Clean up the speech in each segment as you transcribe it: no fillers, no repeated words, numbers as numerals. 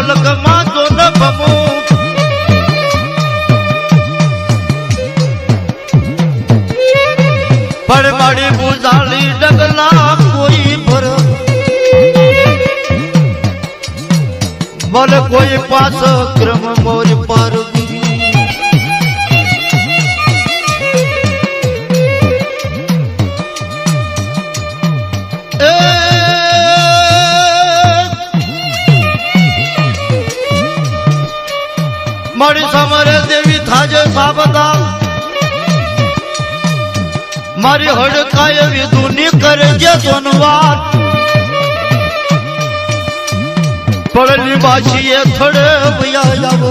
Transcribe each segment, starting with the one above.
પલકમાં તો ન ભમો પણ મારી બુઝાળી ડગલા કોઈ પર બોલે કોઈ પાસ ક્રમ મોર પર મારી સમરે દેવી થાજે સાબદા મારી હડકાય વિધુની કરે જે સોનવાર પડલી બાશીએ થડે ભયાવ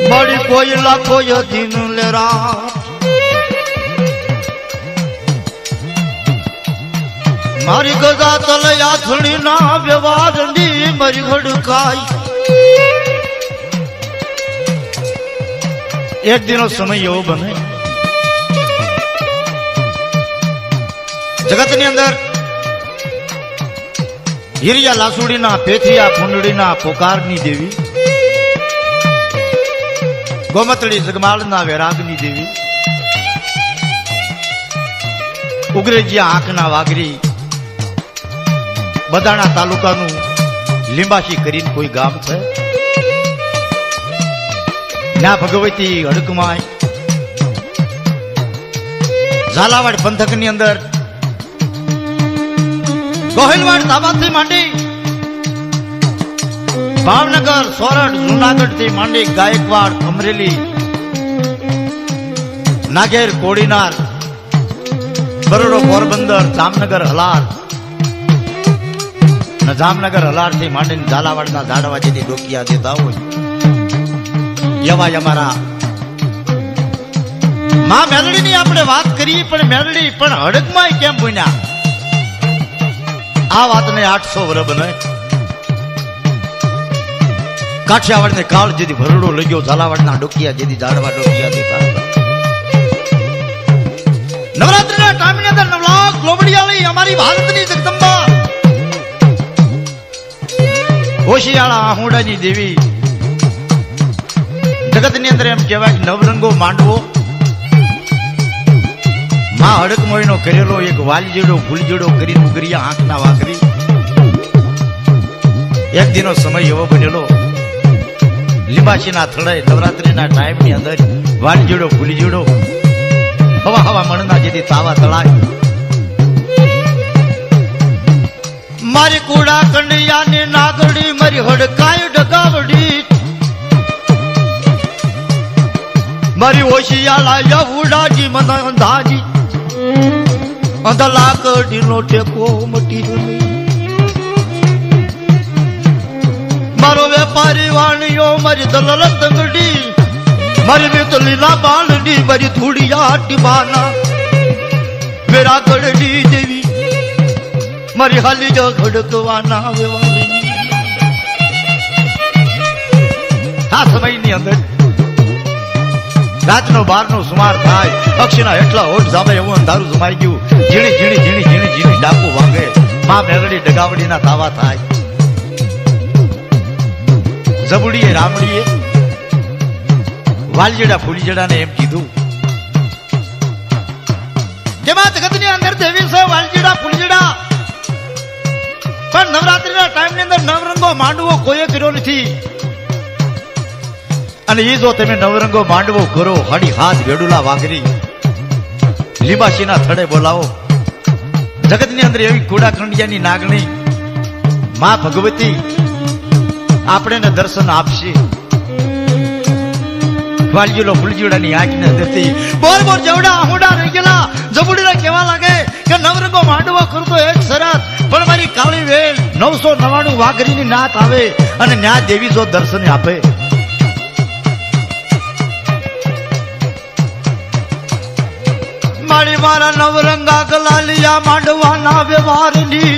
મારી કોઈ લાખો યધીન લેરા મારી ગદા તલે આથડી ના વ્યવહારની મારી હડકાઈ એક દિનો સમય એવો બને જગતની અંદર હિરિયા લાસુડીના પેથિયા ફૂંડડીના પોકારની દેવી ગોમતળી જગમાળના વૈરાગની દેવી ઉગ્રેજીયા આંખના વાગરી બદાણા તાલુકાનું લીંબાશી કરીને કોઈ ગામ છે ના ભગવતી હડકમાય ઝાલાવાડ પંથકની અંદર ગોહિલવાડ તાબાથી માંડી ભાવનગર સોરઠ જુનાગઢ થી માંડી ગાયકવાડ અમરેલી નાગેર કોડીનાર બરોડો પોરબંદર જામનગર હલાર અને જામનગર હલાર થી માંડીને ઝાલાવાડના ઝાડવા જેથી ડોકિયા દેતા હોય એવા અમારા માં મેલડી ની આપણે વાત કરીએ પણ મેલડી પણ હડકમાં કેમ બન્યા આ વાતને 800 વર્ષ બને કાઠિયાવાડ ને કાળ જેથી ભરડો લઈ ગયો ઝાલાવાડના ડોકિયા જેથી ઝાડવા ડોકિયા દેતા નવરાત્રીના ટાઈમની અંદર નવલાખ લોબડિયાળી અમારી ભારતની જગદંબા હોશિયાળા આહુડાની દેવી જગતની અંદર એમ કહેવાય કે નવરંગો માંડવો માં હડકમોયનો કરેલો એક વાલજીડો ફૂલજીડો કરી ઉગરિયા આંખના વાકરી એક દિનો સમય એવો બનેલો લીંબાશીના થડે નવરાત્રીના ટાઈમની અંદર વાલજીડો ફૂલજીડો હવા હવા મણના જેથી તાવા તળાય મારી કુડા કંડિયાની નાગડી મારી હડકાય ડગાવડી મારી ઓશિયાળા યવુડાજી મને અંધાજી અંધલાકડીનો ટેકો મટી મારો વેપારી વાણીઓ મારી દલલ તંગડી મારી મિતલીલા બાળડી મારી ધૂળિયા ટીબાના મેરા ગઢડી દેવી મારી હાલી જ ખડકવાના વ્યવહારની આ સમયની અંદર રાતનો 12નો સુમાર થાય પક્ષીના એટલા ઓટ સામે એવું અંધારું સમાઈ ગયું ઝીણી ઝીણી ઝીણી ઝીણી ઝીણી ડાકુ વાગે માં મેલડી ડગાવડીના તાવા થાય જબુડીએ રામડીએ વાલજેડા ફૂલજેડાને એમ કીધું કે માં જગતની અંદર દેવી છે વાલજેડા ફૂલજેડા પણ નવરાત્રીના ટાઈમની અંદર નવરંગો માંડવો કોઈએ કર્યો નથી અને એ જો તમે નવરંગો માંડવો કરો હડી હાથ વેડુલા વાઘરી લીંબાશીના થડે બોલાવો જગતની અંદર એવી કુડા કંડિયાની નાગણી માં ભગવતી આપણે દર્શન આપશે વાલજીલો ફૂલજીડાની આંખને અંદરથી બોર બોર જવડા આહુડા રહી ગયેલા જબુડીને કેવા લાગે કે નવરંગો માંડવો કરતો એક શરત પણ મારી કાળી વેલ 999 વાઘરીની નાત આવે અને ન્યા દેવી જો દર્શન આપે મારી મારા નવરંગા ગલાલિયા માંડવાના વ્યવહારની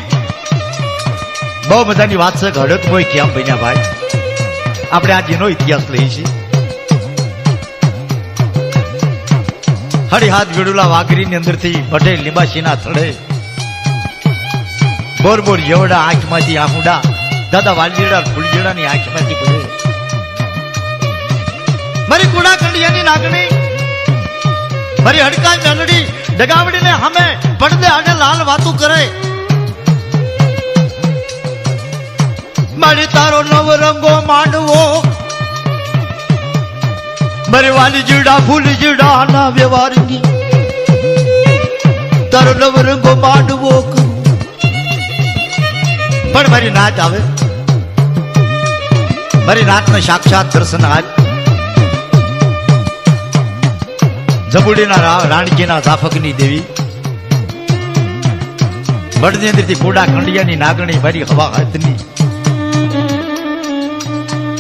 બહુ મજાની વાત છે હડક મોય કેમ બન્યા ભાઈ આપણે આ જેનો ઇતિહાસ લઈએ છીએ હરિહાદ વેડુલા વાઘરીની અંદરથી પટેલ લીંબાશીના થડે બોર બોર એવડા આંખમાંથી આહુડા દાદા વાલજીડા ફૂલજીડાની આંખમાંથી પડે મારી કુડા કંડિયાની નાગણી મારી હડકા મેલડી ડગાવડીને સામે પડદે આડે લાલ વાતું કરે મારી તારો નવરંગો માંડવો મારી વાલજીડા ફૂલજીડા ના વ્યવહારની તારો નવરંગો માંડવો પણ મારી નાચ આવે મારી નાચના સાક્ષાત દર્શન આજ જબુડીના રાણકીના જાફકની દેવી બળની અંદરથી કોડા ખંડિયાની નાગણી મારી હવા હાથની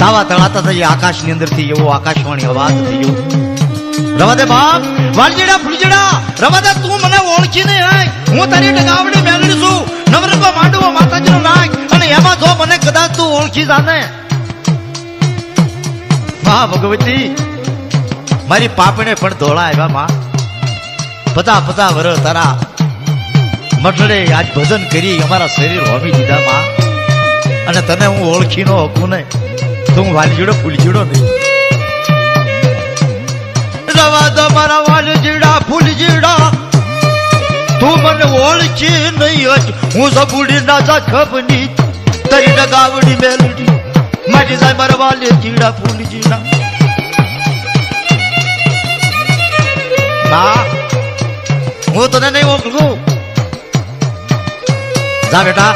તાવા તળાતા થઈ આકાશની અંદરથી એવો આકાશવાણી અવાજ થયો રવા દે બાપ વાલજીડા ફૂલજીડા રવા દે તું મને ઓળખી નહીં આય હું તારી ડગાવડી મેલડી છું નવરંગો માંડવો માતાજીનો નાગ અને એમાં જો મને કદાચ તું ઓળખી જાને વાહ ભગવતી મારી પાપણે પણ ધોળા આવ્યા માં પતા વર તારા મઠડે આજ ભજન કરી અમારા શરીર હોમી દીધા માં અને તને હું ઓળખી નો હકું ને તો હું વાલજીડો ફૂલજીડો નહીં રવા દો મારા વાલજીડા ફૂલજીડા તું મને ઓળખી નહીં હું સબુડી ના ખબની તારી ડગાવડી મેલડી મારી જાય મારા વાલજીડા ફૂલજીડા ના હું તને નહીં ઓળખું જા બેટા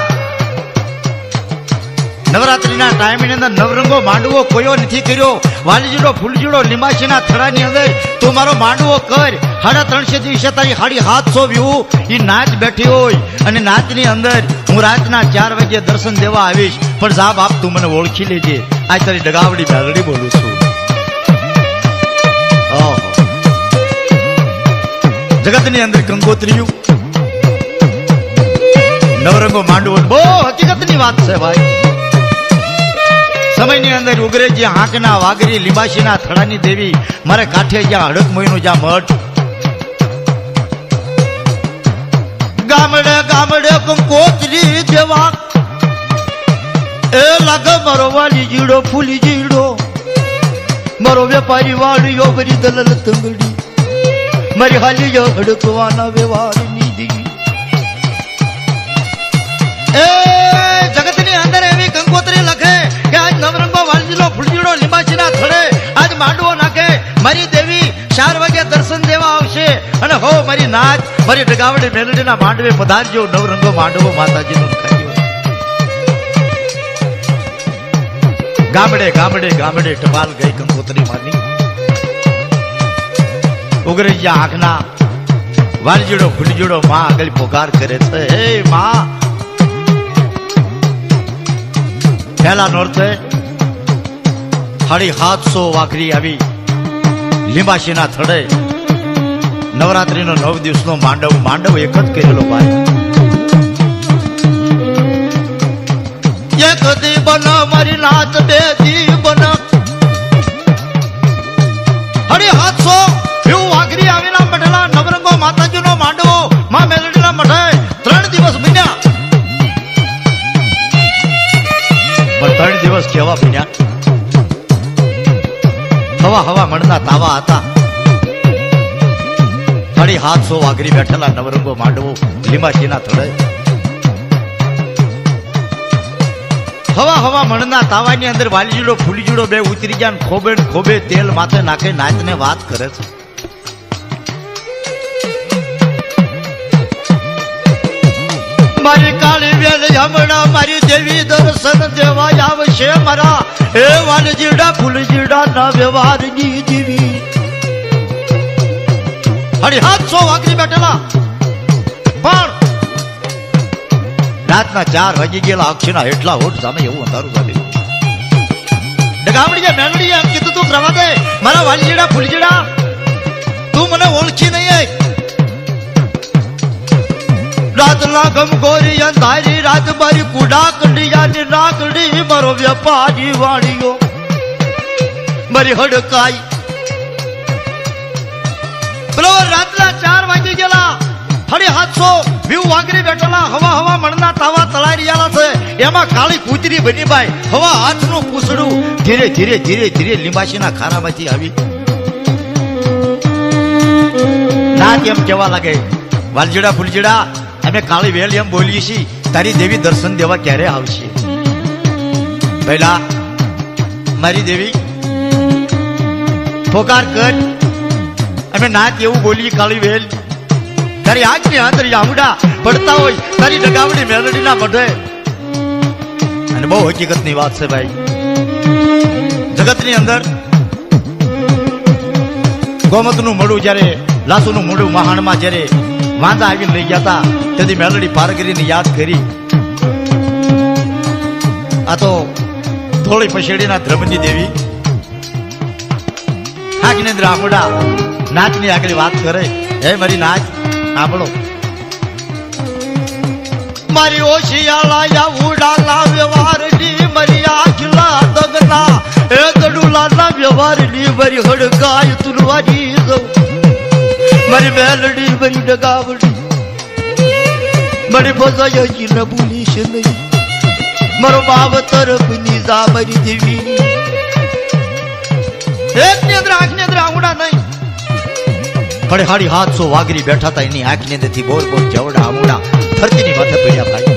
નવરાત્રીના ટાઈમની અંદર નવરંગો માંડવો કોયો નથી કર્યો વાલજીડો ફૂલજીડો લીંબાશીના થડાની અંદર તું મારો માંડવો કર 350 દિવસે તારી 750 વ્યૂ એ નાચ બેઠી હોય અને નાચની અંદર હું રાતના 4 વાગે દર્શન દેવા આવીશ પણ જા બાપ તું મને ઓળખી લેજે આજ તારી ડગાવડી મેલડી બોલું છું જગતની અંદર કંકોત્રીયું નવરંગો માંડવો બહુ હકીકતની વાત છે ભાઈ સમયની અંદર ઉગરેજી હાંકના વાગરી લીંબાશીના થડાની દેવી મારે કાંઠે જ્યાં હડક મોઈનું જ્યાં મઠ ગામડે ગામડે કંકોત્રી જેવા એ લાગે મારો વાલી જીડો ફૂલી જીડો મારો વેપારી વાળીઓ બરી દલલ તંગડી મારી હાલી જો હડકવાના વ્યવહારની દી એ જગતની અંદર એવી કંકોત્રી લખે કે આજ નવરંગો વાલજીડો ફૂલજીડો લીંબાશીના થડે આજ માંડવો નાખે મારી દેવી 4 વાગે દર્શન દેવા આવશે અને હો મારી નાચ મારી ડગાવડી મેલડીના માંડવે પધારજો નવરંગો માંડવો માતાજીનો ખાયો ગામડે ગામડે ગામડે ટપાલ ગઈ કંકોત્રી માની ઉગરેજા આંખના વાલજીડો ફૂલજીડો માં આગળ પોકાર કરે છે હે માં પહેલા નોરતે 750 વાઘરી આવી લીંબાશીના થડે નવરાત્રીનો 9 દિવસનો માંડવ એક જ કરેલો ભાઈ એક દી બન મારી નાચ બે દી બન 750 એવું વાઘરી આવીના મઢલા નવરંગો માતાજીનો માંડવો માં મેલડીના મઢે 3 દિવસ બન્યા પણ 3 દિવસ કેવા બન્યા હવા મણના તાવા હતા 750 વાઘરી બેઠેલા નવરંગો માંડવો લીંબાશીના થડે હવા મણના તાવાની અંદર વાલજીડો ફૂલજીડો બે ઉતરી ગયા ખોબે ખોબે તેલ માથે નાખે નાચને વાત કરે છે મારી કાળી વેલ હમણાં મારી દેવી દર્શન દેવા આવશે મારા હે વાલજીડા ફૂલજીડા ના વ્યવહારની દેવી 750 વાઘરી બેઠેલા પણ રાતના 4 વાગી ગયેલા અક્ષના હેઠલા હોઠ સામે એવું અંધારું ચાલ્યું ડગામડી મેલડી એમ કીધું તું રવા દે મારા વાલજીડા ફૂલજીડા તું મને ઓળખી નહીં રાતના ગમગોરી અંધારી રાત મારી કુડા કંડિયાની નાગડી મારો વેપારી વાળીઓ મારી હડકાઈ બોલો રાતના 4 વાગી ગયેલા 750 વ્યૂ વાગરી બેઠેલા હવા હવા મણના તાવા તળાઈ રહ્યા છે એમાં કાળી કૂતરી બની બાઈ હવા હાથનું પૂછડું ધીરે ધીરે ધીરે ધીરે લીંબાશીના ખારામાંથી આવી ના કેમ કેવા લાગે વાલજીડા ફૂલજીડા અમે કાળી વેલ એમ બોલીએ છીએ તારી દેવી દર્શન દેવા ક્યારે આવશે પહેલા મારી દેવી પોકાર કર અમે નાચ એવું બોલીએ કાળી વેલ તારી આગની આંતરી આમડા પડતા હોય તારી ડગાવડી મેલડીના મઢે અને બહુ હકીકતની વાત છે ભાઈ જગતની અંદર ગોમતનું મળું જ્યારે લાસુનું મોઢું મહાણમાં જ્યારે વાંદા આવીને લઈ ગયા હતા તેથી મેલડી પારગરીને યાદ કરી આ તો ધોળી પછેડીના ધ્રમની દેવી હાકનેન્દ્ર આમડા નાચની આગળ વાત કરે હે મારી નાચ સાંભળો મારી ઓશિયાળા ઉડાલા વ્યવહારની મારી આખલા દગના એ દડુલાના વ્યવહારની મારી હડકાય તુલવાની જવું મારી મેલડી મારી ડગાવડી મારી બજાય ન ભૂલીશ નહીં મારો બાપ તરફની જા મારી દેવી એકની અંદર આંખની અંદર આંગુડા નહીં પડે 750 વાગરી બેઠા હતા એની આંખની અંદરથી બોર બોર જવડા આંગુડા ધરતીની માથે પડ્યા ભાઈ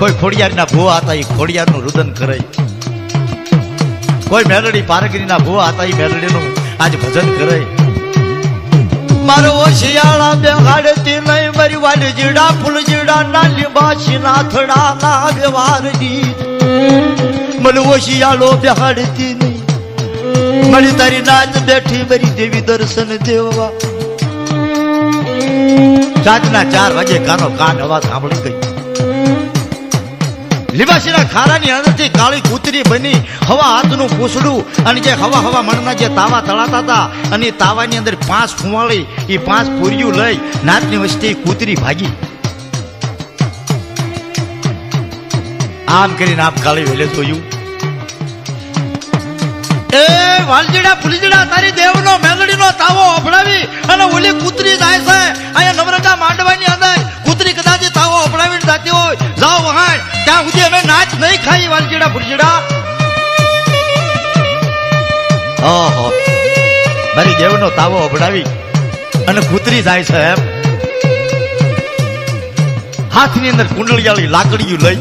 કોઈ ખોડિયારના ભૂવા હતા એ ખોડિયારનું રુદન કરે કોઈ મેલડી પારગીરીના ભૂવા હતા એ મેલડીનું આજ ભજન કરે મારો શિયાળા બેહાડતી નહીં મારી વાલજીડા ફૂલજીડા ના લીંબાશી ના થડા ના વ્યવહારની મને શિયાળો બેહાડતી નહીં મારી તારી નાચ બેઠી મારી દેવી દર્શન દેવા રાતના 4 વાગે કાનો કાન અવાજ સાંભળી ગઈ લીંબાશીના ખારાની અંદરથી કાળી કૂતરી બની હવા હાથનું પૂછડું અને જે હવા હવા મણના જે તાવા તળાતા હતા અને તાવાની અંદર 5 ફુવાળી એ 5 પૂરિયું લઈ નાચની વસ્તી કૂતરી ભાગી આમ કરીને આપ કાળી વેલે જોયું એ વાલજીડા ફૂલજીડા તારી દેવનો મેલડીનો તાવો અફડાવી અને ઓલી કૂતરી જાય છે અહીંયા નવરંગા માંડવાની અંદર કૂતરી કદાચ તાવો અફડાવીને જાતી હોય જાઓ વહાણ ત્યાં સુધી અમે નાચ નહીં ખાઈ વાલજીડા ફૂલજીડા ઓહો મારી દેવનો તાવો અફડાવી અને કૂતરી જાય છે એમ હાથની અંદર કુંડળિયાળી લાકડીયું લઈ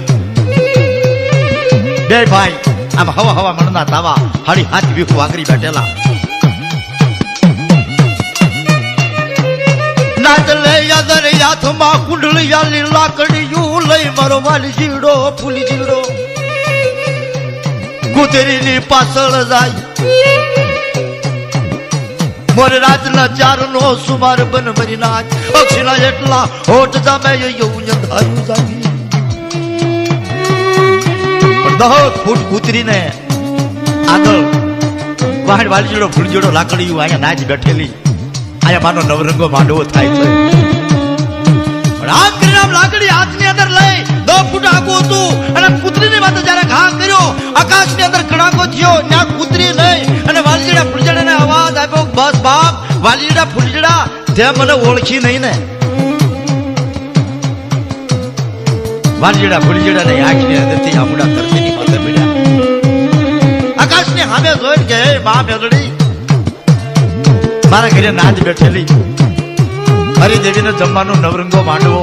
બે ભાઈ આમ હવા હવા મણના તાવા 750 વીઘ વાગરી બેઠેલા નાચ લે યાદર હાથમાં કુંડળિયાળી લાકડીયું લઈ મારો વાલજીડો ફૂલજીડો કૂતરીની પાછળ જાય મોરે રાતના 4 નો સુમાર બન મરી નાચ અક્ષીના એટલા હોટ જામે એવું ધારું જાગી 10 ફૂટ કૂતરીને આગળ વાહડ વાલજીડો ફૂલજીડો લાકડીયું અહીંયા નાચ બેઠેલી અહીંયા માનો નવરંગો માંડવો થાય છે પણ આમ કરીને આમ લાકડી હાથની અંદર લઈ 10 ફૂટ આગું હતું અને કૂતરીની માથે જ્યારે ઘા કર્યો આકાશની અંદર કડાકો થયો ત્યાં કૂતરી નહીં અને વાલજીડા ફૂલજીડાને અવાજ આપ્યો બસ બાપ વાલજીડા ફૂલજીડા તે મને ઓળખી નહીં ને વાલજીડા ફૂલજીડા ને આંખની અંદરથી આમુડા ધરતીની માથે પડ્યા આકાશની સામે જોઈને કે હે મા મેલડી મારા ઘરે નાચ બેઠેલી હરી દેવીને જમવાનું નવરંગો માંડવો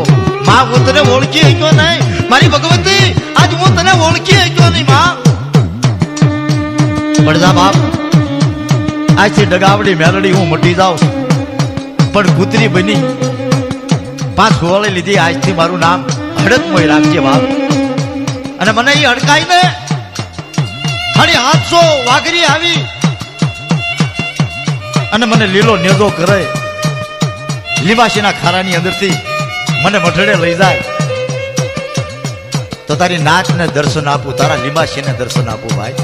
માં હું તને ઓળખી શક્યો નહીં મારી ભગવતી આજ હું તને ઓળખી શક્યો નહીં માં પડદા બાપ આજથી ડગાવડી મેલડી હું મટી જાઉં પણ કૂતરી બની 5 ફુવાળી લીધી આજથી મારું નામ હડકમોય રાખજે બાપ અને મને એ હડકાઈ ને 750 વાગરી આવી અને મને લીલો નેદો કરે લીંબાશીના ખારાની અંદરથી મને મઠડે લઈ જાય તો તારી નાચને દર્શન આપું તારા લીંબાશીને દર્શન આપું ભાઈ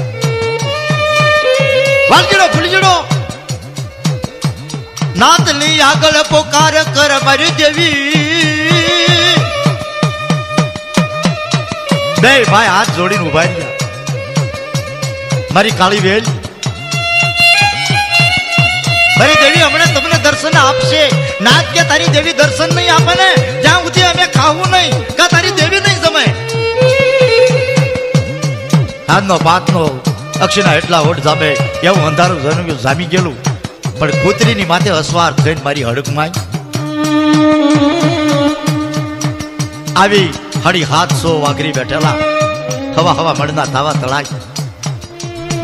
વાલજીડો ફૂલજીડો નાતની આગળ પોકાર કર મારી દેવી બે ભાઈ હાથ જોડીને ઉભા રહ્યા મારી કાળી વેલ મારી દેવી હમણાં તમને દર્શન આપશે. નાથ કે તારી દેવી દર્શન નહીં આપે ને જ્યાં સુધી અમે ખાવું નહીં કા તારી દેવી નહીં જમે. આજનો પાતનો અક્ષના એટલા ઓઢ જામે એવું અંધારું જન્મ્યું જામી ગયેલું. પણ કૂતરીની માથે અસવાર થઈને મારી હડકમાં આવી 750 વાઘરી બેઠેલા હવા હવા મળના તાવા તળાય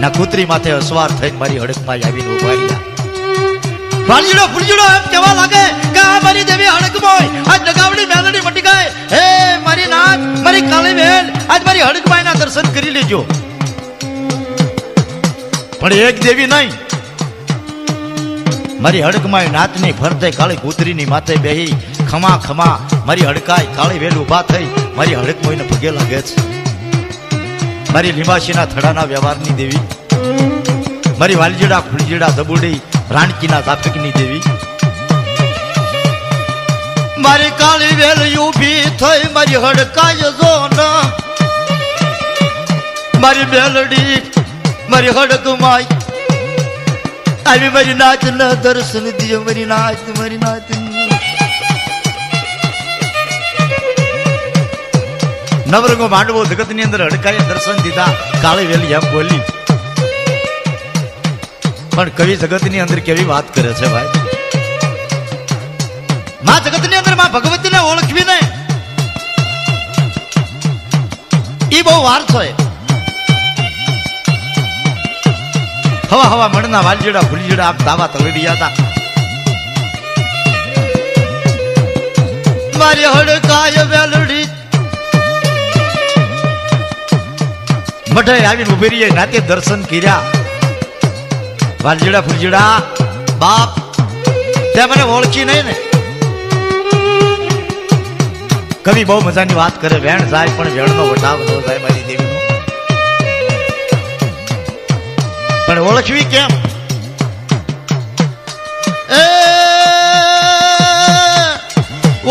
ના કૂતરી માથે અસવાર થઈને મારી હડકમાં આવીને ઉભા રહ્યા. વાલજીડો ફૂલજીડો એમ કહેવા લાગે કે આ મારી દેવી હડકમાં આજ ડગાવડી મેલડી મટી ગઈ. હે મારી નાથ મારી કાળી બેન આજ મારી હડકમાં ના દર્શન કરી લેજો. પણ એક દેવી નહીં, મારી હડકમાં નાથની ફરતે કાળી કૂતરીની માથે બેહી ખમા ખમા મારી હડકાઈ કાળી વેલ ઉભા થઈ મારી હડકમાં પગે લાગે છે. મારી લીંબાશીના થડાના વ્યવહારની દેવી, મારી વાલજીડા ફૂલજીડા દબુડી રાણકીના જાપકની દેવી, મારી કાળી વેલ ઊભી થઈ મારી હડકાય જો ના મારી બેલડી મારી હડકમાં આવી મારી નાચ ના દર્શન દિયો. મારી નાચ નવરંગો માંડવો જગત ની અંદર હડકાએ દર્શન દીધા. કાળી વેલી એમ બોલી. પણ કવિ જગત ની અંદર કેવી વાત કરે છે ભાઈ. માં જગત ની અંદર માં ભગવતી ને ઓળખવી ને ઈ બહુ વાર છે. હવા હવા મણના વાલજીડા ફૂલજીડા આપ દાવા તળી રહ્યા હતા. મારી હડકાય વેલડી મઢે આવીને ઉભી રહી નાતે દર્શન કર્યા. વાલજીડા ફૂલજીડા બાપ તે મને ઓળખી નહીં ને. કવિ બહુ મજાની વાત કરે. વેણ જાય પણ વેણનો વટાવ ન જાય મારી દેવીનો. પણ ઓળખવી કેમ?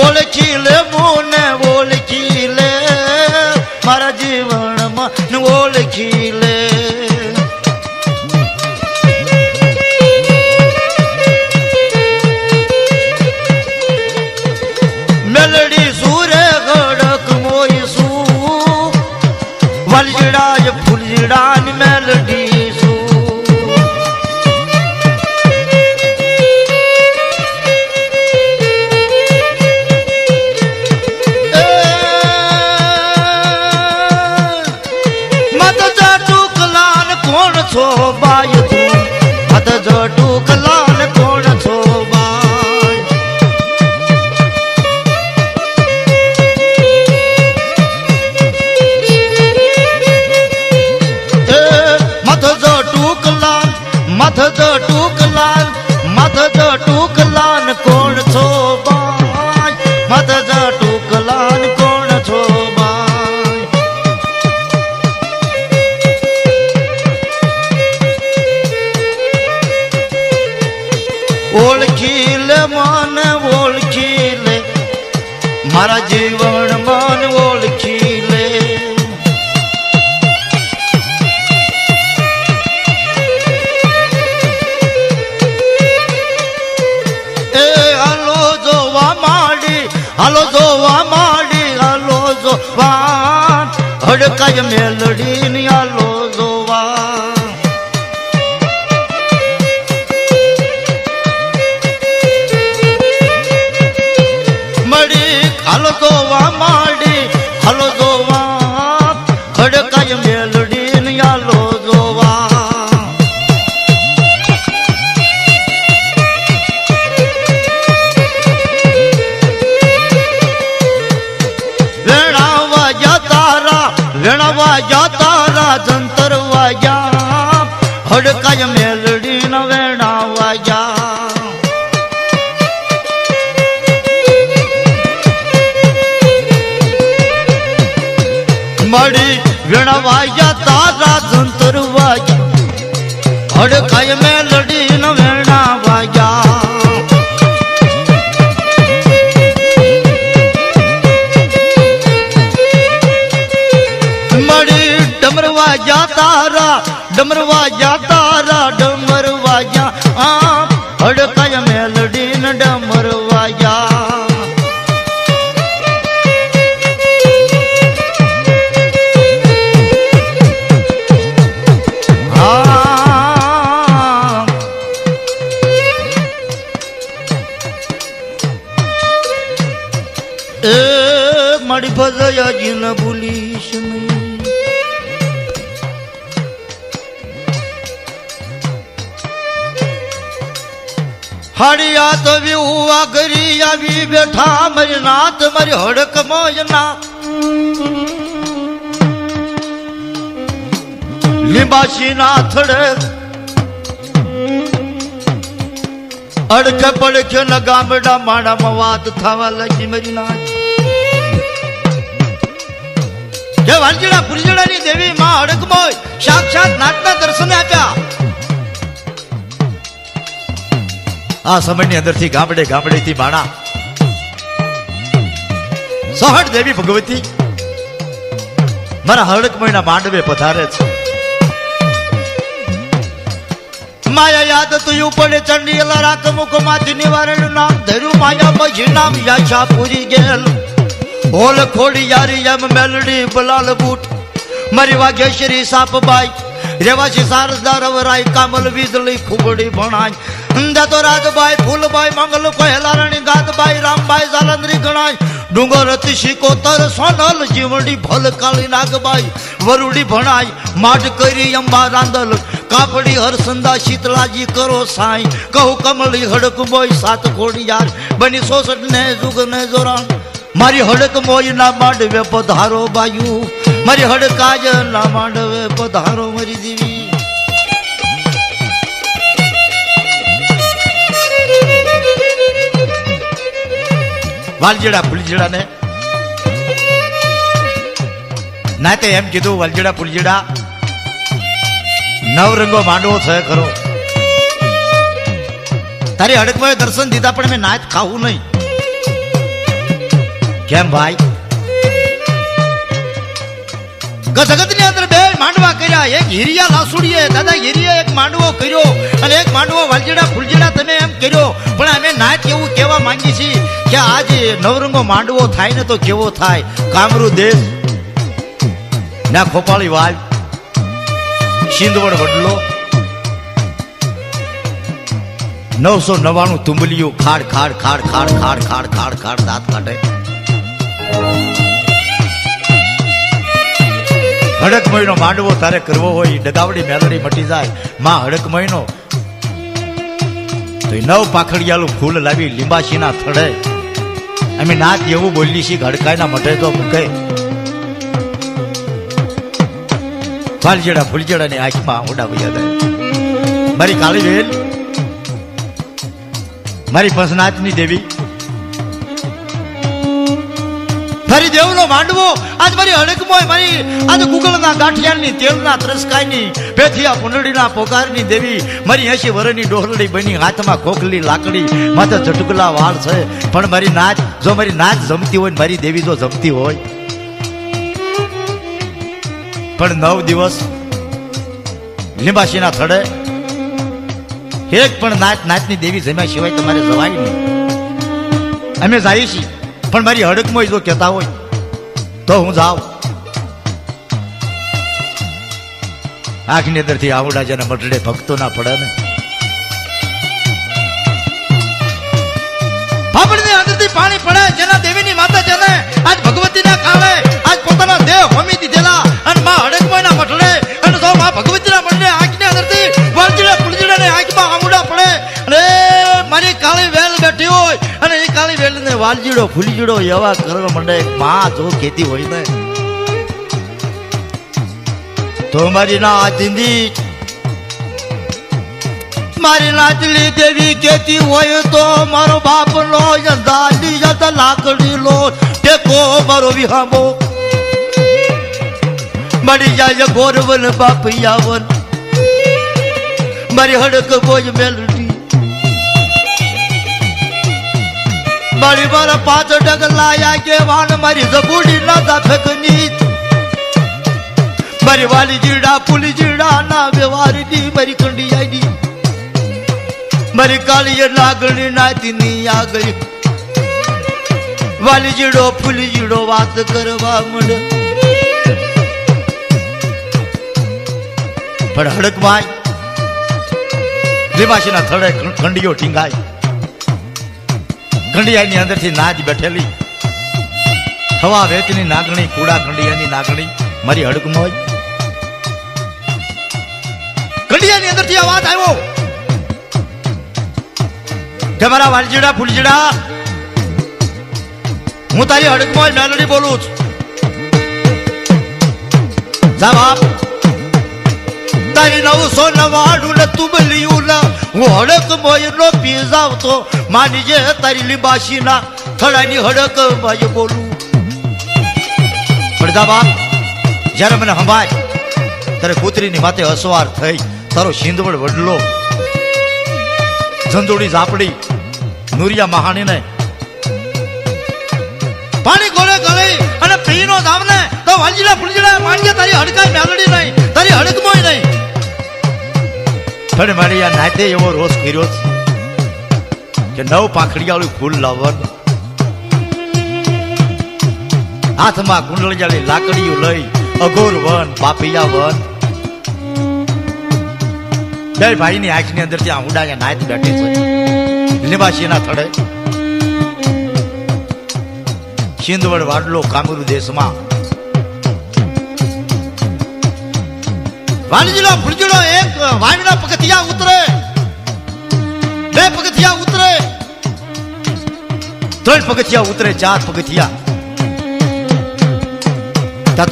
ઓળખી લે મોને ઓળખી લે મારા જીવનમાં ઓળખી લે. મેલડી સુરે ગડક મોય સુ વાલજીડા ફૂલજીડા ની મેલડી છો બાય તું મત જટુ કલાન કોણ છો બાય. મત જટુ કલાન મત જટુ કલાન મત જટુ કલાન કોણ છો બાય. મત જટુ કલાન કોણ છો બાય. ઓળખી લે મને ઓળખી લે મારા જીવન મન ઓળખી લે. એ હાલો જોવા માંડી હાલો જોવા માંડી હાલો જોવા હડકાય મેલડી ની હાલો જોવા. હાલો જોવા માંડી હાલો જોવા હડકાય મેલડી ને હાલો જોવા. વેણાવા જા તારા જંતર વાગ્યા હડકાય મેલડી ન વેણાવા જા. મળી વેણવાયા તારા જંતર વાગ્યા હડકાય મેલડી ન વેણા વાગ્યા. મળી ડમરવાયા તારા ડમરવાયા તારા ડમરવાયા હડકાય મેલડી ન ડમરવાયા મારી ભજયાજી ન ભૂલીશ નહીં હાડિયા તો વિહુવા ઘરી આવી બેઠા મારી નાથ મારી હડક મોજના લીંબાશી ના થડે અડકે પડકે ન ગામડા માડામાં વાત થવા લાગી મારી નાથ જે વાલજીડા પુરજડાની દેવી માં હડકમોય સાક્ષાત નાથના દર્શન આપ્યા આ સમયની અંદરથી ગામડે ગામડેથી માણા સહટ દેવી ભગવતી મારા હડકમોયના માંડવે પધારે છે માયા યાદ તું પડે ચંડીલા રાખ મુખમાંથી નિવારણ નામ ધર્યું માયા મજી નામ યાશા પૂરી ગયેલ હોલ ખોડી યારી એમ મેલડી બલાલ બૂટ મારી વાઘેશ્વરી સાપબાઈ રેવાસી સારસદાર અવરાય કામલ વીજળી ખુબડી ભણાય દતો રાજબાઈ ફૂલબાઈ મંગલ કોહેલારણી ગાતબાઈ રામબાઈ જાલંદરી ગણાય ડુંગર શિકોતર સોનલ જીવડી ભલ કાળી નાગબાઈ વરુડી ભણાય માઢ કરી અંબા રાંદલ કાપડી હરસંદા શીતળાજી કરો સાઈ કહું કમળી હડક બોય સાત ખોડી યાર બની 66 ને જુગ ને જોરાણ મારી હડક મોય ના માંડવે પધારો બાયુ મારી હડકાજ ના માંડવે પધારો મારી દેવી વાલજીડા ફૂલજીડા ને ના તે એમ કીધું વાલજીડા ફૂલજીડા નવરંગો માંડવો થયો ખરો તારી હડકમાં દર્શન દીધા પણ મેં નાચ ખાવું નહીં કેમ ભાઈ જગતની અંદર બે માંડવા કર્યા એક હિરિયા લાસુડીએ દાદા હિરિયા એક માંડવો કર્યો અને એક માંડવો વાલજીડા ફૂલજીડા તમે એમ કર્યો પણ અમે નાચ એવું કહેવા માંગીએ છીએ કે આજે નવરંગો માંડવો થાય ને તો કેવો થાય કામરૂ દેશ ના ખોપાળી વાવ સિંધવડ વડલો 999 તુંબલીઓ ખાડ ખાડ ખાડ ખાડ ખાડ ખાડ ખાડ ખાડ દાંત કાઢે હડક મહિનો માંડવો તારે કરવો હોય ડગાવડી મેલડી મટી જાય માં હડક મહિનો તો 9 પાખડિયાલું ફૂલ લાવી લીંબાશીના થડે અમે નાચ એવું બોલી છીએ હડકાઈના મઢે તો મૂકે વાલજીડા ફૂલજીડાની આંખમાં ઓડા વૈયા જાય મારી કાળી વેલ મારી પંચનાથની દેવી મારી દેવનો માંડવો આજ મારી હડકમોય મારી આજ ગુગળના ગાંઠિયાની તેલના ત્રસકાઈની પેથિયા પુંડળીના પોકારની દેવી મારી 80 વર્ષની ડોહરડી બની હાથમાં ખોખલી લાકડી માથે ઝટકલા વાળ છે પણ મારી નાચ જો મારી નાચ જમતી હોય મારી દેવી જો જમતી હોય પણ 9 દિવસ લીંબાશીના થડે એક પણ નાચની દેવી જમ્યા સિવાય તમારે જવાય નહીં અમે જઈએ છીએ પણ મારી હડકમાં જો કહેતા હોય તો હું જાઉં આંખની અંદરથી આવડા જેના મટડે ભક્તો ના પડે ને ફાફડીની અંદરથી પાણી પડે જેના દેવીની માતા જેને આજ ભગવતીના કાળે આજ પોતાના દેહ હોમી દીધેલા અને માં હડકમાં ના મટડે અને જો માં ભગવતીના મંડળે આંખની અંદરથી વાલજીડા ફૂલજીડાને આંખમાં આવડા પડે અને મારી કાળી વેલ બેઠી હોય અને એ કાળી વેલ ને વાલજીડો ફૂલજીડો એવા કરવા મંડે માં જો ખેતી હોય ને તો મારી ના દીદી મારી નાચલી દેવી કેતી હોય તો મારો બાપ લો દાદી જતા લાકડી લો ટેકો મારો વિહામો મળી જાય ગોરવન બાપ યાવન મારી હડક બોજ મેલડી મારી મારા 5 ડગલા આગે વાન મારી જબુડી ના દાફકની મારી વાલી જીડા પુલી જીડા ના વ્યવહારની મારી કંડી આઈડી મારી કાળીએ નાગણી નાતી ની આગળ વાલીજીડો ફૂલીજીડો વાત કરવા મળે પણ હડકભાઈ લીમાશીના થડે ખંડીઓ ટીંગાય ખંડિયાની અંદરથી નાજ બેઠેલી હવા વેચની નાગણી કુડા ખંડિયાની નાગણી મારી હડકમોય ખંડિયાની અંદરથી અવાજ આવ્યો કે મારા વાલજીડા ફૂલજીડા હું તારી હડકમોય મેલડી બોલું છું જા બાપ તારી 999 ને તુબલિયું ના હું હડકમોય નો પીઝાવ તો માની જે તારી લીબાશીના થડાની હડકમોય બોલું પડદા બાપ જ્યારે મને સંભાળ ત્યારે કૂતરીની માથે અસવાર થઈ તારો સિંધવડ વડલો ઝંઝોડી ઝાપડી નુરિયા મહાણીને પાણી ગોળે ગળી અને પીનો જામને તો વાલજીડા ફૂલજીડા માનીએ તારી હડકાઈ મેલડી નહીં તારી હડકમોય નહીં પણ મારી આ નાતે એવો રોષ કર્યો કે 9 પાંખડિયાળું ફૂલ લાવવાનું હાથમાં કુંડળિયાળી લાકડીઓ લઈ અઘોર વન પાપિયા વન બે ભાઈની આંખની અંદર ત્યાં ઉડાયા નાત બેઠી છે લીબાશીના થડે સિંધવડ વાડલો કામરૂ દેશમાં વાલજીલો ફૂલજીલો એક વાવના પગથિયા ઉતરે બે પગથિયા ઉતરે ત્રણ પગથિયા ઉતરે ચાર પગથિયા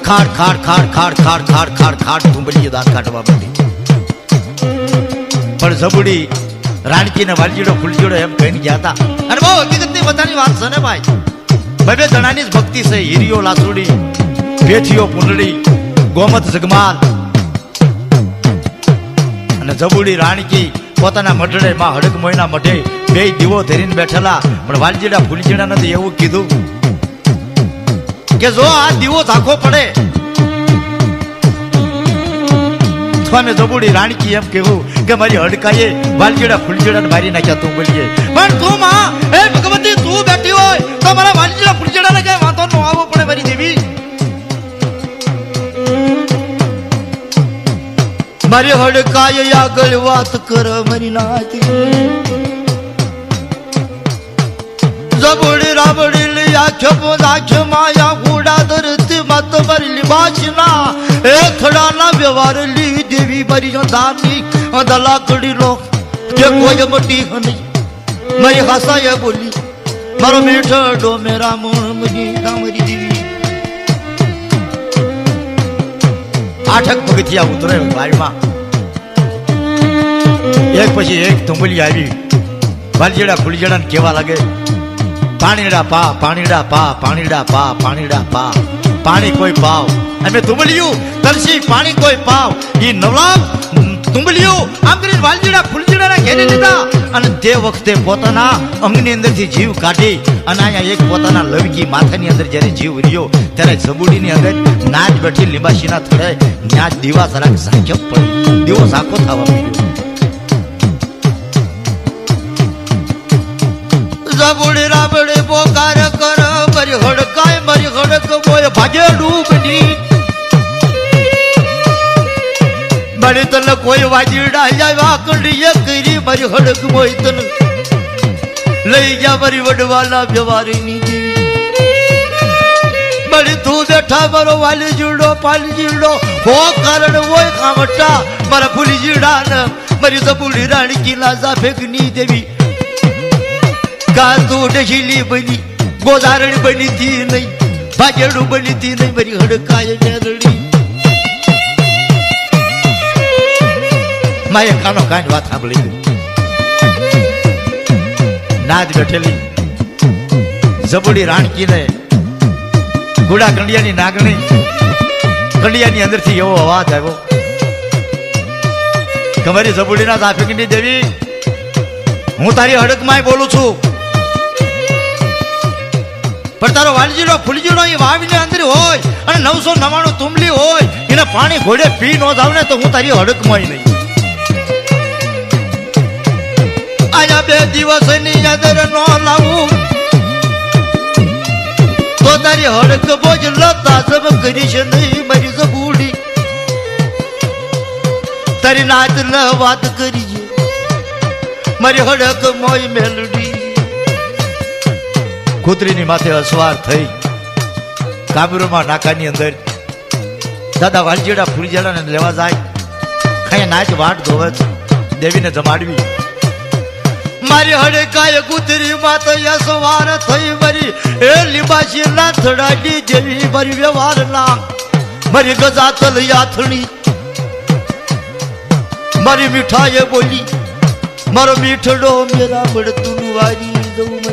ખાડ ખાડ ખાડ ખાડ ખાડ ખાડ ખાડ ખાડ ધુંબલીએ દાંત કાઢવા માંડી પણ ઝબુડી રાણકી ને વાલજીડો ફૂલજીડો એમ કહીને ગયા હતા અને બહુ હકીકતની બધાની વાત છે ને ભાઈ બે જણાની જ ભક્તિ છે હીરિયો લાસુડી પેથીઓ પુંડળી ગોમત જગમાલ અને ઝબુડી રાણકી પોતાના મઢડે માં હડકમોયના મઢે બે દીવો ધરીને બેઠેલા પણ વાલજીડા ફૂલજીડા નથી એવું કીધું કે જો આ દીવો ઝાંખો પડે તો અમે ઝબુડી રાણકી એમ કેવું કે મારી હડકાએ વાલજીડા ફૂલજીડા મારી નાખ્યા તું બોલીએ પણ તું માં એ ભગવતી તું બેઠી હોય તો મારા વાલજીડા ફૂલજીડાને કઈ વાંધો ન આવવો પડે મારી દેવી મારી હડકાએ આગળ વાત કર મારી નાતી ઝબુડી રાબડી લી આંખો પોદ આંખો માયા કુડા ધરતી મત મારી લીબાશના એ થડાના વ્યવહાર લી દેવી મારી દાની દલા કડી લો કે કોઈ મોટી હની મારી હાસાએ બોલી મારો મીઠો ડો મેરા મોણ મની મારી દેવી આઠક પગથિયા ઉતરે ભાઈમાં એક પછી એક તુંબલી આવી વાલજીડા ફૂલજીડાને કેવા લાગે પાણીડા પા પાણીડા પા પાણીડા પા પાણીડા પા પાણી કોઈ પાવ અને તુંબલિયું તલસી પાણી કોઈ પાવ ઈ નવલાખ તુંબલિયું આમ કરીને વાલજીડા ફૂલજીડાના ઘેરી લીધા અને તે વખતે પોતાના અંગની અંદરથી જીવ કાઢી અને અહીંયા એક પોતાના લવકી માથાની અંદર જ્યારે જીવ રહ્યો ત્યારે ઝબુડીની અંદર નાચ બેઠી લીંબાશીના થડે ન્યાજ દીવા જરાક ઝાંખ્યો પડી દીવો ઝાંખો થવા માંડ્યો ઝબુડી રાબડી પોકાર કર મારી હડકાય મારી હડક બોય ભાગે ડૂબની મારી તને કોઈ વાજીડા આવ્યા કડીએ કરી મારી હડક બોય તને લઈ ગયા મારી વડવાલા વ્યવહારની દેવી મારી તું બેઠા મારો વાલી જીવડો પાલી જીવડો હો કારણ હોય ખામટા મારા ફૂલી જીવડા ને મારી ઝબુડી રાણકી લાજા ફેંકની દેવી કાતું ડહીલી બની ગોદારણી બની તી નહીં ભાગેડું બની તી નહીં મારી હડકાય મેરડી માએ કાનો કાન વાત સાંભળી નાજ બેઠેલી ઝબુડી રાણકીને ગુડા કંડિયાની નાગણી કંડિયાની અંદરથી એવો અવાજ આવ્યો કે મારી ઝબુડીના સાફીકની દેવી હું તારી હડકમાં બોલું છું પણ તારો વાલજીડો ફૂલજીડો એ વાવીને અંદર હોય અને 999 તુંબલી હોય એને પાણી ઘોડે પી નો જાવ ને તો હું તારી હડકમાં નહીં આયા 2 દિવસની અંદર નો લાવું તો તારી હડક બોજ લતા સબ કરીશ નહીં મારી સબૂડી તારી નાચ ન વાત કરી મારી હડક મોય મેલડી કૂતરીની માથે અસવાર થઈ કાબરોમાં નાકાની અંદર દાદા વાલજીડા ફૂલજીડાને લેવા જાય ખાય નાચ વાટ ધોવે દેવીને જમાડવી મારી હડકાય કૂતરી માથે અસવાર થઈ મારી એ લીબાશી ના થડાડી જેવી મારી વ્યવહાર ના મારી ગજાતલ યાથણી મારી મીઠાઈએ બોલી મારો મીઠડો મેરા મળતું વારી દઉં